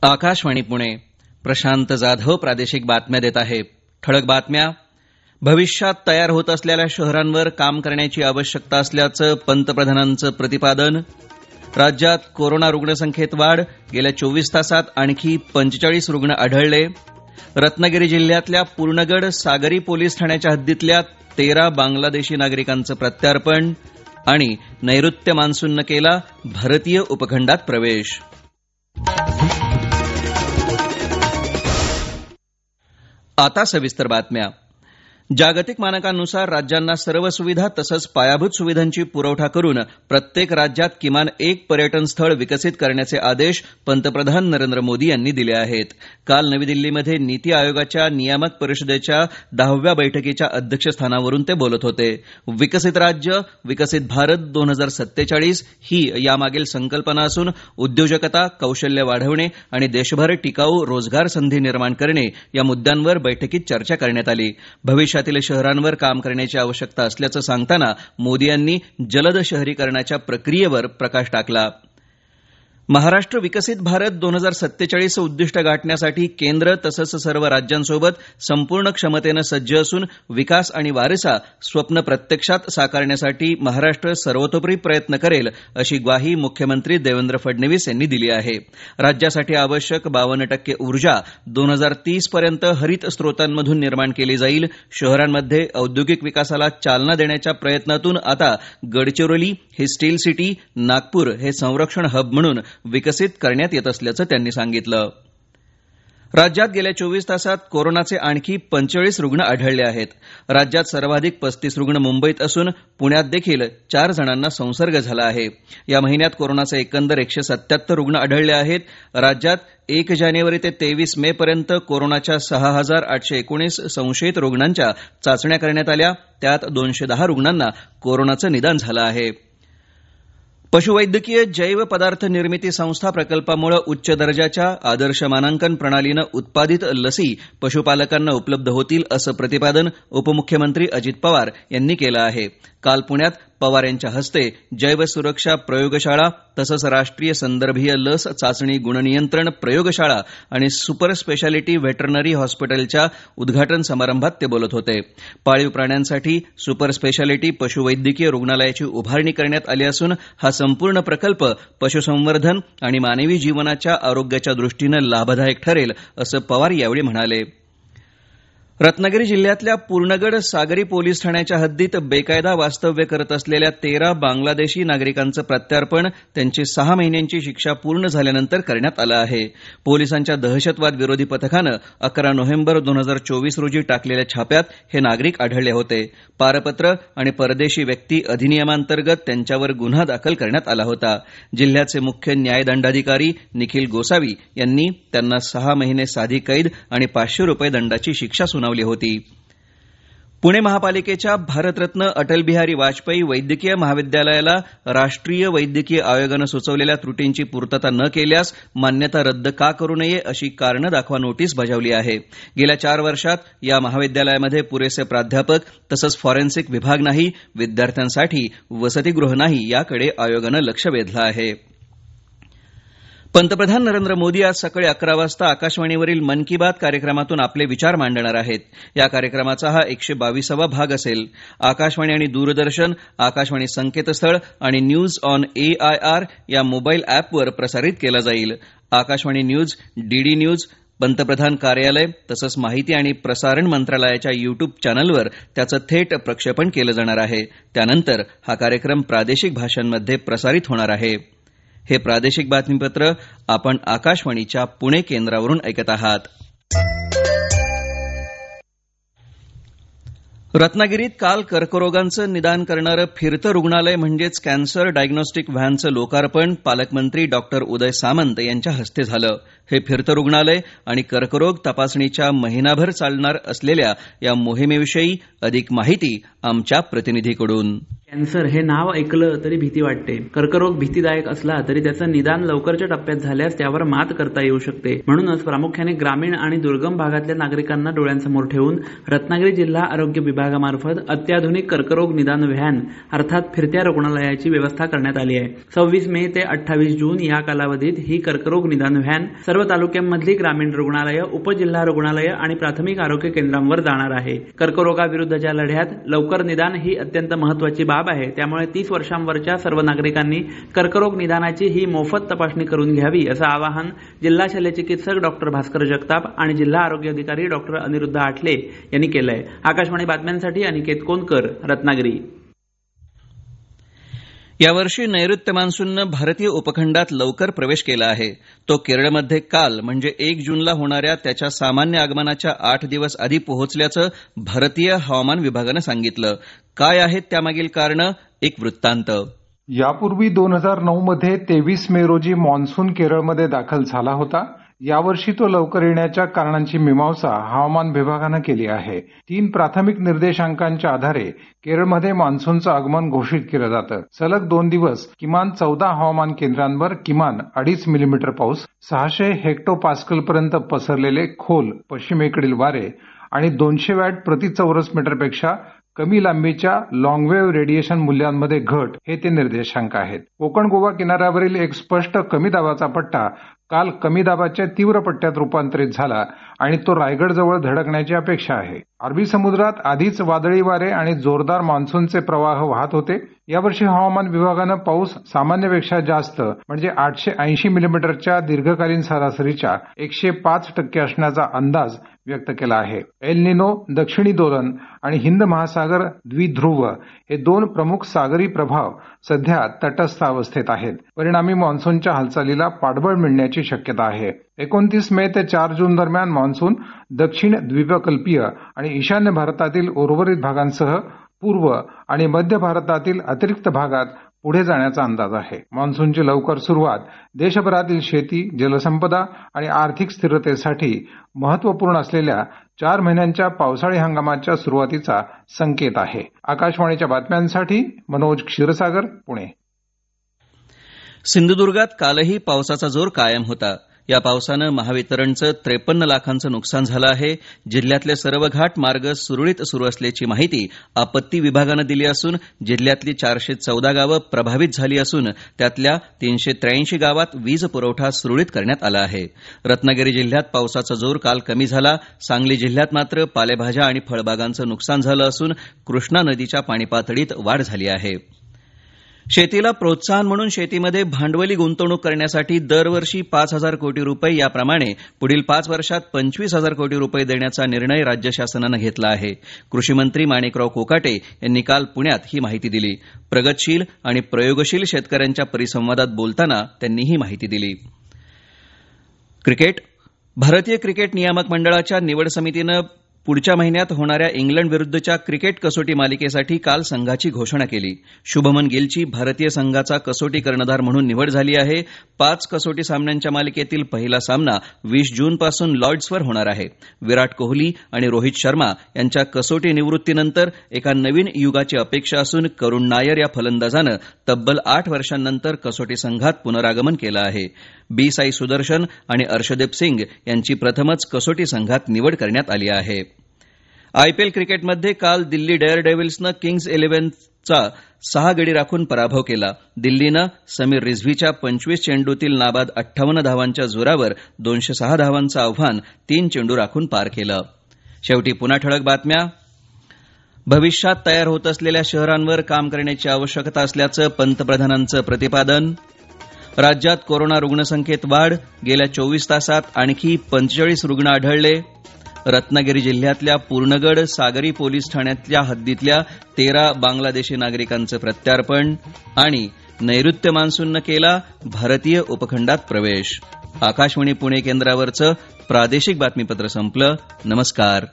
आकाशवाणी पुणे. प्रशांत जाधव प्रादेशिक बातम्या देत आहे. ठळक बातम्या. भविष्यात तयार होत असलेल्या शहरांवर काम करण्याची आवश्यकता असल्याचं पंतप्रधानांचं प्रतिपादन. राज्यात कोरोना रुग्णसंख्येत वाढ. गेल्या 24 तासात आणखी 45 रुग्ण आढळले. रत्नागिरी जिल्ह्यातल्या पूर्णगड सागरी पोलीस ठाण्याच्या हद्दीतल्या 13 बांगलादेशी नागरिकांचं प्रत्यार्पण. आणि नैऋत्य मान्सूननं केला भारतीय उपखंडात प्रवेश. आता सविस्तर बातम्या. जागतिक मानकांनुसार राज्यांना सर्व सुविधा तसंच पायाभूत सुविधांची पुरवठा करून प्रत्येक राज्यात किमान एक पर्यटन स्थळ विकसित करण्याचे आदेश पंतप्रधान नरेंद्र मोदी यांनी दिले आहेत. काल नवी दिल्लीमध्ये नीती आयोगाच्या नियामक परिषदेच्या 10व्या बैठकीच्या अध्यक्षस्थानावरून ते बोलत होते. विकसित राज्य विकसित भारत 2047 ही यामागील संकल्पना असून उद्योजकता, कौशल्य वाढवणे आणि देशभर टिकाऊ रोजगार संधी निर्माण करणे या मुद्द्यांवर बैठकीत चर्चा करण्यात आली. भविष्यातील शहरांवर काम करण्याची आवश्यकता असल्याचं सांगताना मोदी यांनी जलद शहरीकरणाच्या प्रक्रियेवर प्रकाश टाकला. महाराष्ट्र विकसित भारत 2047 उद्दिष्ट गाठण्यासाठी केंद्र तसंच सर्व राज्यांसोबत संपूर्ण क्षमतेनं सज्ज असून विकास आणि वारसा स्वप्न प्रत्यक्षात साकारण्यासाठी महाराष्ट्र सर्वतोपरी प्रयत्न करेल अशी ग्वाही मुख्यमंत्री देवेंद्र फडणवीस यांनी दिली आहे. राज्यासाठी आवश्यक 52% ऊर्जा 2030 पर्यंत हरित स्रोतांमधून निर्माण केली जाईल. शहरांमध्ये औद्योगिक विकासाला चालना देण्याच्या प्रयत्नातून आता गडचिरोली हे स्टील सिटी, नागपूर हे संरक्षण हब म्हणून विकसित करण्यात येत असल्याचं त्यांनी सांगितलं. राज्यात गेल्या 24 तासात कोरोनाचे आणखी 45 रुग्ण आढळले आहेत. राज्यात सर्वाधिक 35 रुग्ण मुंबईत असून पुण्यात देखील 4 जणांना संसर्ग झाला आहे. या महिन्यात कोरोनाचे एकंदर 177 रुग्ण आढळले आहेत. राज्यात 1 जानेवारी ते 23 मे पर्यंत कोरोनाच्या 6,819 संशयित रुग्णांच्या चाचण्या करण्यात आल्या. त्यात 210 रुग्णांना कोरोनाचं निदान झालं आहे. पशुवैद्यकीय जैव पदार्थ निर्मिती संस्था प्रकल्पामुळे उच्च दर्जाच्या आदर्श मानांकन प्रणालीनं उत्पादित लसी पशुपालकांना उपलब्ध होतील असं प्रतिपादन उपमुख्यमंत्री अजित पवार यांनी केलं आहे. काल पुण्यात पवार यांच्या हस्ते जैव सुरक्षा प्रयोगशाळा तसंच राष्ट्रीय संदर्भीय लस चाचणी गुणनियंत्रण प्रयोगशाळा आणि सुपर स्पेशालिटी व्हेटरनरी हॉस्पिटलच्या उद्घाटन समारंभात ते बोलत होते. पाळीव प्राण्यांसाठी सुपर स्पेशालिटी पशुवैद्यकीय रुग्णालयाची उभारणी करण्यात आली असून हा संपूर्ण प्रकल्प पशुसंवर्धन आणि मानवी जीवनाच्या आरोग्याच्या दृष्टीनं लाभदायक ठरेल असं पवार यावेळी म्हणाले. रत्नागिरी जिल्ह्यातल्या पूर्णगड सागरी पोलीस ठाण्याच्या हद्दीत बेकायदा वास्तव्य करत असलेल्या 13 बांगलादेशी नागरिकांचं प्रत्यार्पण त्यांची 6 महिन्यांची शिक्षा पूर्ण झाल्यानंतर करण्यात आलं आहे. पोलिसांच्या दहशतवाद विरोधी पथकानं 11 नोव्हेंबर 2024 रोजी टाकलेल्या छाप्यात हे नागरिक आढळले होते. पारपत्र आणि परदेशी व्यक्ती अधिनियमांतर्गत त्यांच्यावर गुन्हा दाखल करण्यात आला होता. जिल्ह्याचे मुख्य न्यायदंडाधिकारी निखिल गोसावी यांनी त्यांना 6 महिने साधी कैद आणि 500 रुपये दंडाची शिक्षा सुनावली होती. पुणे महापालिकेच्या भारतरत्न अटल बिहारी वाजपेयी वैद्यकीय महाविद्यालयाला राष्ट्रीय वैद्यकीय आयोगानं सुचवलेल्या त्रुटींची पूर्तता न केल्यास मान्यता रद्द का करू नये अशी कारणं दाखवा नोटीस बजावली आहे. गेल्या 4 वर्षात या महाविद्यालयामध्ये पुरेसे प्राध्यापक तसंच फॉरेन्सिक विभाग नाही, विद्यार्थ्यांसाठी वसतिगृह नाही याकडे आयोगानं लक्ष वेधलं आहे. पंतप्रधान नरेंद्र मोदी आज सकाळी 11 वाजता आकाशवाणीवरील मन की बात कार्यक्रमातून आपले विचार मांडणार आहेत. या कार्यक्रमाचा हा 122वा भाग असेल. आकाशवाणी आणि दूरदर्शन, आकाशवाणी संकेतस्थळ आणि न्यूज ऑन AIR या मोबाईल ॲपवर प्रसारित केला जाईल. आकाशवाणी न्यूज, DD न्यूज, पंतप्रधान कार्यालय तसंच माहिती आणि प्रसारण मंत्रालयाच्या YouTube चॅनलवर त्याचं थेट प्रक्षेपण केलं जाणार आहे. त्यानंतर हा कार्यक्रम प्रादेशिक भाषांमध्ये प्रसारित होणार आहे. हे प्रादेशिक बातमीपत्र आपण आकाशवाणीच्या पुणे केंद्रावरून ऐकत आहात. रत्नागिरीत काल कर्करोगांचं निदान करणारं फिरतं रुग्णालय म्हणजेच कॅन्सर डायग्नोस्टिक व्हॅनचं लोकार्पण पालकमंत्री डॉक्टर उदय सामंत यांच्या हस्ते झालं. हे फिरतं रुग्णालय आणि कर्करोग तपासणीच्या महिनाभर चालणार असलेल्या या मोहिमेविषयी अधिक माहिती आमच्या प्रतिनिधीकडून. कॅन्सर हे नाव ऐकलं तरी भीती वाटते. कर्करोग भीतीदायक असला तरी त्याचं निदान लवकरच्या टप्प्यात झाल्यास त्यावर मात करता येऊ शकते. म्हणूनच प्रामुख्याने ग्रामीण आणि दुर्गम भागातल्या नागरिकांना डोळ्यांसमोर ठेवून रत्नागिरी जिल्हा आरोग्य विभागामार्फत अत्याधुनिक कर्करोग निदान व्हॅन अर्थात फिरत्या रुग्णालयाची व्यवस्था करण्यात आली आहे. 26 मे ते 28 जून या कालावधीत ही कर्करोग निदान व्हॅन सर्व तालुक्यांमधली ग्रामीण रुग्णालय, उपजिल्हा रुग्णालय आणि प्राथमिक आरोग्य केंद्रांवर जाणार आहे. कर्करोगाविरुद्धच्या लढ्यात लवकर निदान ही अत्यंत महत्वाची बाब आहे. त्यामुळे 30 वर्षांवरच्या सर्व नागरिकांनी कर्करोग निदानाची ही मोफत तपासणी करून घ्यावी असं आवाहन जिल्हा शल्यचिकित्सक डॉक्टर भास्कर जगताप आणि जिल्हा आरोग्य अधिकारी डॉक्टर अनिरुद्ध आठले यांनी केलंय. आकाशवाणी बातम्यांसाठी अनिकेत कोनकर, रत्नागिरी. यावर्षी नैऋत्य मान्सूननं भारतीय उपखंडात लवकर प्रवेश केला आहे. तो केरळमध्ये काल म्हणजे 1 जूनला होणाऱ्या त्याच्या सामान्य आगमनाच्या 8 दिवस आधी पोहोचल्याचं भारतीय हवामान विभागानं सांगितलं. काय आहेत त्यामागील कारणं? एक वृत्तांत. यापूर्वी 2009 मध्ये 23 मे रोजी मान्सून केरळमध्ये दाखल झाला होता. यावर्षी तो लवकर येण्याच्या कारणांची मीमांसा हवामान विभागानं केली आहे. 3 प्राथमिक निर्देशांकांच्या आधारे केरळमध्ये मान्सूनचं आगमन घोषित केलं जातं. सलग 2 दिवस किमान 14 हवामान केंद्रांवर किमान 2.5 मिलीमीटर पाऊस, 600 हेक्टोपास्कलपर्यंत पसरलेले खोल पश्चिमेकडील वारे आणि 200 वॅट प्रति चौरस मीटरपेक्षा कमी लांबीच्या लॉंगवेव्ह रेडिएशन मूल्यांमध्ये घट हे ते निर्देशांक आहेत. कोकण गोवा किनाऱ्यावरील एक स्पष्ट कमी दाबाचा पट्टा काल कमी दाबाच्या तीव्र पट्ट्यात रूपांतरित झाला आणि तो रायगडजवळ धडकण्याची अपेक्षा आहे. अरबी समुद्रात आधीच वादळी वारे आणि जोरदार मान्सूनचे प्रवाह वाहत होते. यावर्षी हवामान विभागानं पाऊस सामान्यपेक्षा जास्त म्हणजे 880 मिलीमीटरच्या दीर्घकालीन सरासरीच्या 105% असण्याचा अंदाज व्यक्त केला आहे. एल निनो, दक्षिणी दोलन आणि हिंद महासागर द्विध्रुव हे 2 प्रमुख सागरी प्रभाव सध्या तटस्थ अवस्थेत आहेत. परिणामी मान्सूनच्या हालचालीला पाठबळ मिळण्याची शक्यता आहे. 29 मे ते 4 जून दरम्यान मान्सून दक्षिण द्वीपकल्पीय आणि ईशान्य भारतातील उर्वरित भागांसह पूर्व आणि मध्य भारतातील अतिरिक्त भागात पुढे जाण्याचा अंदाज आहे. मान्सूनची लवकर सुरुवात देशभरातील शेती, जलसंपदा आणि आर्थिक स्थिरतेसाठी महत्वपूर्ण असलेल्या 4 महिन्यांच्या पावसाळी हंगामाच्या सुरुवातीचा संकेत आहे. आकाशवाणीच्या बातम्यांसाठी मनोज क्षीरसागर, पुणे. सिंधुदुर्गात कालही पावसाचा जोर कायम होता. या पावसानं महावितरणचं 53 लाखांचं नुकसान झालं आहे. जिल्ह्यातले सर्व घाट मार्ग सुरळीत सुरू असल्याची माहिती आपत्ती विभागानं दिली असून जिल्ह्यातली 414 गावं प्रभावित झाली असून त्यातल्या 383 गावात वीज पुरवठा सुरळीत करण्यात आला आहे. रत्नागिरी जिल्ह्यात पावसाचा जोर काल कमी झाला. सांगली जिल्ह्यात मात्र पालेभाज्या आणि फळबागांचं नुकसान झालं असून कृष्णा नदीच्या पाणीपातळीत वाढ झाली आहे. शेतीला प्रोत्साहन म्हणून शेतीमध्ये भांडवली गुंतवणूक करण्यासाठी दरवर्षी 5,000 कोटी रुपये याप्रमाणे पुढील 5 वर्षात 25,000 कोटी रुपये देण्याचा निर्णय राज्य शासनानं घेतला आहे. कृषीमंत्री माणिकराव कोकाटे यांनी काल पुण्यात ही माहिती दिली. प्रगतशील आणि प्रयोगशील शेतकऱ्यांच्या परिसंवादात बोलताना त्यांनी ही माहिती दिली. क्रिकेट. भारतीय क्रिकेट नियामक मंडळाच्या निवड समितीनं पुढच्या महिन्यात होणाऱ्या इंग्लंड विरुद्धच्या क्रिकेट कसोटी मालिकेसाठी काल संघाची घोषणा केली. शुभमन गिलची भारतीय संघाचा कसोटी कर्णधार म्हणून निवड झाली आहे. 5 कसोटी सामन्यांच्या मालिकेतील पहिला सामना 20 जूनपासून लॉर्ड्सवर होणार आहे. विराट कोहली आणि रोहित शर्मा यांच्या कसोटी निवृत्तीनंतर एका नवीन युगाची अपेक्षा असून करुण नायर या फलंदाजानं तब्बल 8 वर्षांनंतर कसोटी संघात पुनरागमन केलं आहे. बी साई सुदर्शन आणि अर्शदीप सिंग यांची प्रथमच कसोटी संघात निवड करण्यात आली आहे. आयपीएल क्रिकेटमध्ये काल दिल्ली डेअरडेव्हिल्सनं किंग्ज इलेव्हनचा 6 गडी राखून पराभव केला. दिल्लीनं समीर रिझवीच्या 25 चेंडूतील नाबाद 58 धावांच्या जोरावर 206 धावांचं आव्हान 3 चेंडू राखून पार केलं. शेवटी पुन्हा ठळक बातम्या. भविष्यात तयार होत असलेल्या शहरांवर काम करण्याची आवश्यकता असल्याचं पंतप्रधानांचं प्रतिपादन. राज्यात कोरोना रुग्णसंख्येत वाढ. गेल्या 24 तासात आणखी 45 रुग्ण आढळले. रत्नागिरी जिल्ह्यातल्या पूर्णगड सागरी पोलीस ठाण्यातल्या हद्दीतल्या 13 बांगलादेशी नागरिकांचं प्रत्यार्पण. आणि नैऋत्य मान्सूननं केला भारतीय उपखंडात प्रवेश. आकाशवाणी पुणे केंद्रावरचं प्रादेशिक बातमीपत्र संपलं. नमस्कार.